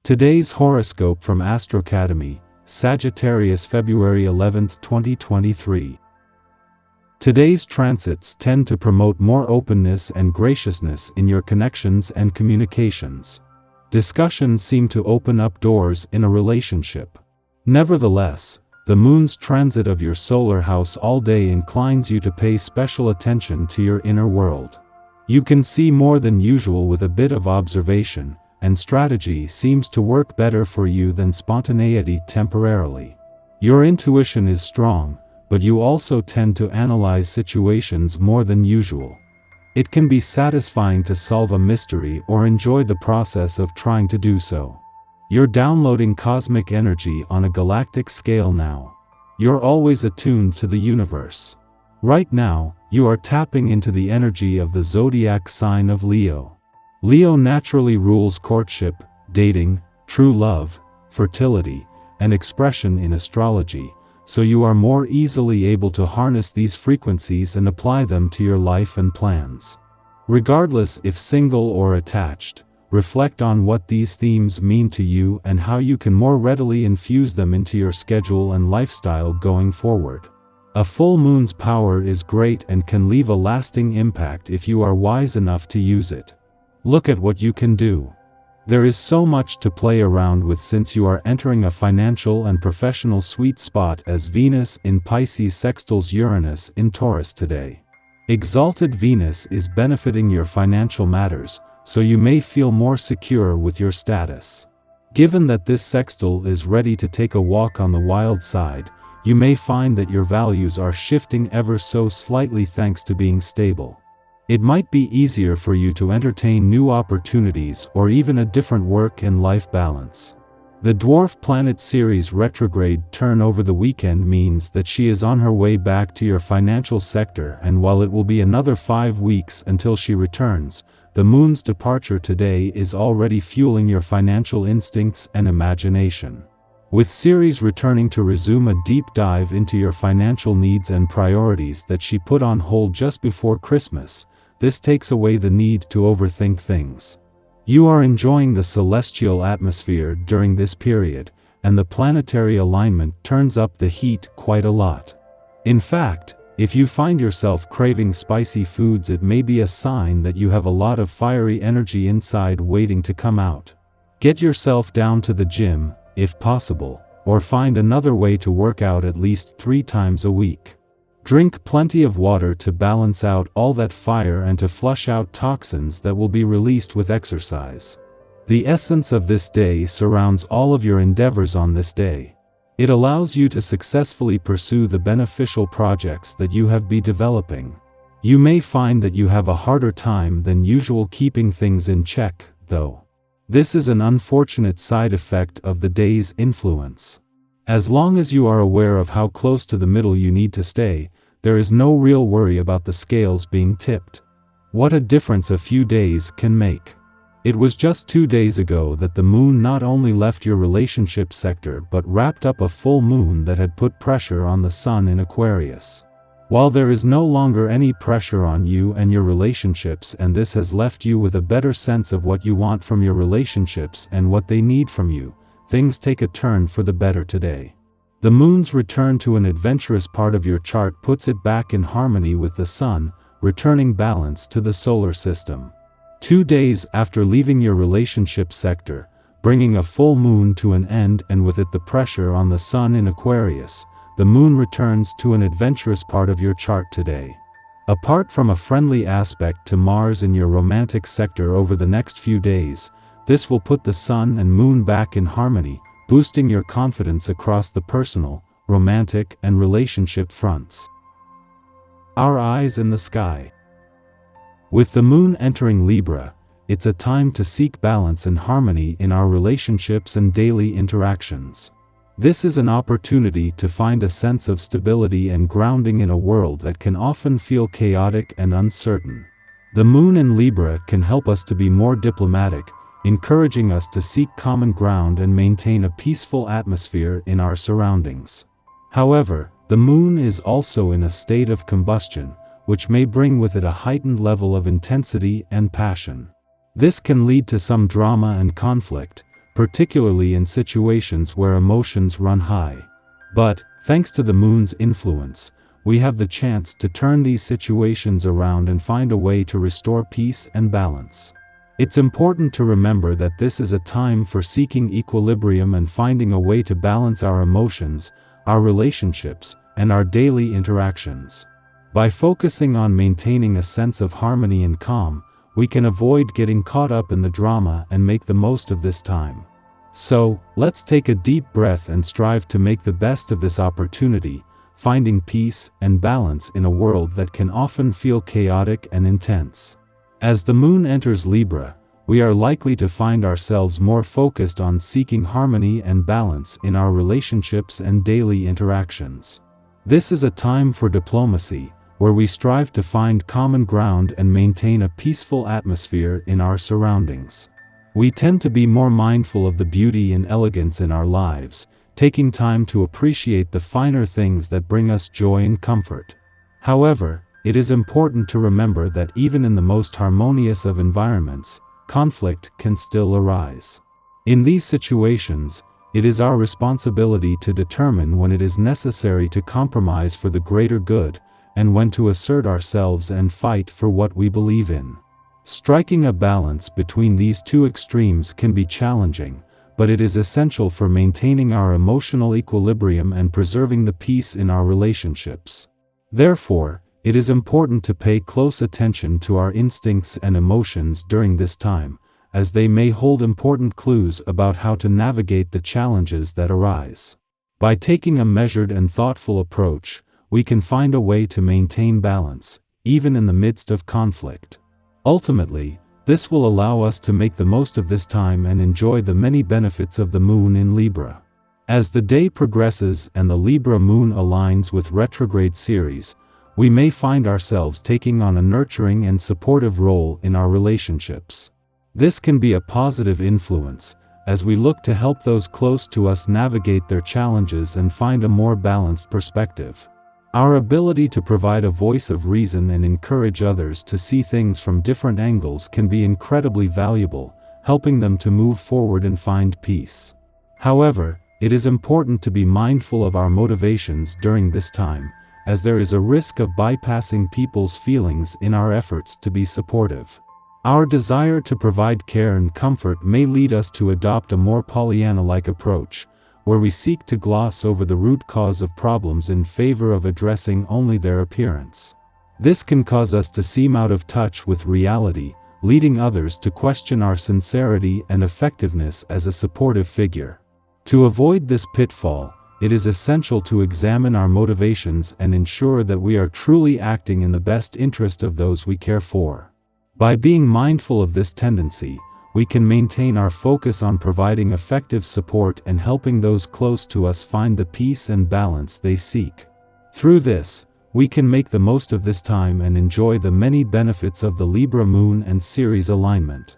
Today's horoscope from Astrocademy, Sagittarius February 11, 2023. Today's transits tend to promote more openness and graciousness in your connections and communications. Discussions seem to open up doors in a relationship. Nevertheless, the moon's transit of your solar house all day inclines you to pay special attention to your inner world. You can see more than usual with a bit of observation, and strategy seems to work better for you than spontaneity temporarily. Your intuition is strong, but you also tend to analyze situations more than usual. It can be satisfying to solve a mystery or enjoy the process of trying to do so. You're downloading cosmic energy on a galactic scale now. You're always attuned to the universe. Right now, you are tapping into the energy of the zodiac sign of Leo. Leo naturally rules courtship, dating, true love, fertility, and expression in astrology, so you are more easily able to harness these frequencies and apply them to your life and plans. Regardless if single or attached, reflect on what these themes mean to you and how you can more readily infuse them into your schedule and lifestyle going forward. A full moon's power is great and can leave a lasting impact if you are wise enough to use it. Look at what you can do. There is so much to play around with since you are entering a financial and professional sweet spot as Venus in Pisces sextiles Uranus in Taurus today. Exalted Venus is benefiting your financial matters, so you may feel more secure with your status. Given that this sextile is ready to take a walk on the wild side, you may find that your values are shifting ever so slightly thanks to being stable. It might be easier for you to entertain new opportunities or even a different work and life balance. The dwarf planet Ceres retrograde turn over the weekend means that she is on her way back to your financial sector, and while it will be another 5 weeks until she returns, the moon's departure today is already fueling your financial instincts and imagination. With Ceres returning to resume a deep dive into your financial needs and priorities that she put on hold just before Christmas, this takes away the need to overthink things. You are enjoying the celestial atmosphere during this period, and the planetary alignment turns up the heat quite a lot. In fact, if you find yourself craving spicy foods, it may be a sign that you have a lot of fiery energy inside waiting to come out. Get yourself down to the gym, if possible, or find another way to work out at least 3 times a week. Drink plenty of water to balance out all that fire and to flush out toxins that will be released with exercise. The essence of this day surrounds all of your endeavors on this day. It allows you to successfully pursue the beneficial projects that you have been developing. You may find that you have a harder time than usual keeping things in check, though. This is an unfortunate side effect of the day's influence. As long as you are aware of how close to the middle you need to stay, there is no real worry about the scales being tipped. What a difference a few days can make. It was just 2 days ago that the moon not only left your relationship sector but wrapped up a full moon that had put pressure on the sun in Aquarius. While there is no longer any pressure on you and your relationships, and this has left you with a better sense of what you want from your relationships and what they need from you, things take a turn for the better today. The moon's return to an adventurous part of your chart puts it back in harmony with the sun, returning balance to the solar system. 2 days after leaving your relationship sector, bringing a full moon to an end, and with it the pressure on the sun in Aquarius, the moon returns to an adventurous part of your chart today. Apart from a friendly aspect to Mars in your romantic sector over the next few days, this will put the sun and moon back in harmony, boosting your confidence across the personal, romantic, and relationship fronts. Our eyes in the sky. With the moon entering Libra, it's a time to seek balance and harmony in our relationships and daily interactions. This is an opportunity to find a sense of stability and grounding in a world that can often feel chaotic and uncertain. The moon in Libra can help us to be more diplomatic, encouraging us to seek common ground and maintain a peaceful atmosphere in our surroundings. However, the moon is also in a state of combustion, which may bring with it a heightened level of intensity and passion. This can lead to some drama and conflict, particularly in situations where emotions run high. But, thanks to the moon's influence, we have the chance to turn these situations around and find a way to restore peace and balance. It's important to remember that this is a time for seeking equilibrium and finding a way to balance our emotions, our relationships, and our daily interactions. By focusing on maintaining a sense of harmony and calm, we can avoid getting caught up in the drama and make the most of this time. So, let's take a deep breath and strive to make the best of this opportunity, finding peace and balance in a world that can often feel chaotic and intense. As the moon enters Libra, we are likely to find ourselves more focused on seeking harmony and balance in our relationships and daily interactions. This is a time for diplomacy, where we strive to find common ground and maintain a peaceful atmosphere in our surroundings. We tend to be more mindful of the beauty and elegance in our lives, taking time to appreciate the finer things that bring us joy and comfort. However, it is important to remember that even in the most harmonious of environments, conflict can still arise. In these situations, it is our responsibility to determine when it is necessary to compromise for the greater good, and when to assert ourselves and fight for what we believe in. Striking a balance between these two extremes can be challenging, but it is essential for maintaining our emotional equilibrium and preserving the peace in our relationships. Therefore, it is important to pay close attention to our instincts and emotions during this time, as they may hold important clues about how to navigate the challenges that arise. By taking a measured and thoughtful approach, we can find a way to maintain balance, even in the midst of conflict. Ultimately, this will allow us to make the most of this time and enjoy the many benefits of the moon in Libra. As the day progresses and the Libra moon aligns with retrograde Ceres, we may find ourselves taking on a nurturing and supportive role in our relationships. This can be a positive influence, as we look to help those close to us navigate their challenges and find a more balanced perspective. Our ability to provide a voice of reason and encourage others to see things from different angles can be incredibly valuable, helping them to move forward and find peace. However, it is important to be mindful of our motivations during this time, as there is a risk of bypassing people's feelings in our efforts to be supportive. Our desire to provide care and comfort may lead us to adopt a more Pollyanna-like approach, where we seek to gloss over the root cause of problems in favor of addressing only their appearance. This can cause us to seem out of touch with reality, leading others to question our sincerity and effectiveness as a supportive figure. To avoid this pitfall, it is essential to examine our motivations and ensure that we are truly acting in the best interest of those we care for. By being mindful of this tendency, we can maintain our focus on providing effective support and helping those close to us find the peace and balance they seek. Through this, we can make the most of this time and enjoy the many benefits of the Libra moon and Ceres alignment.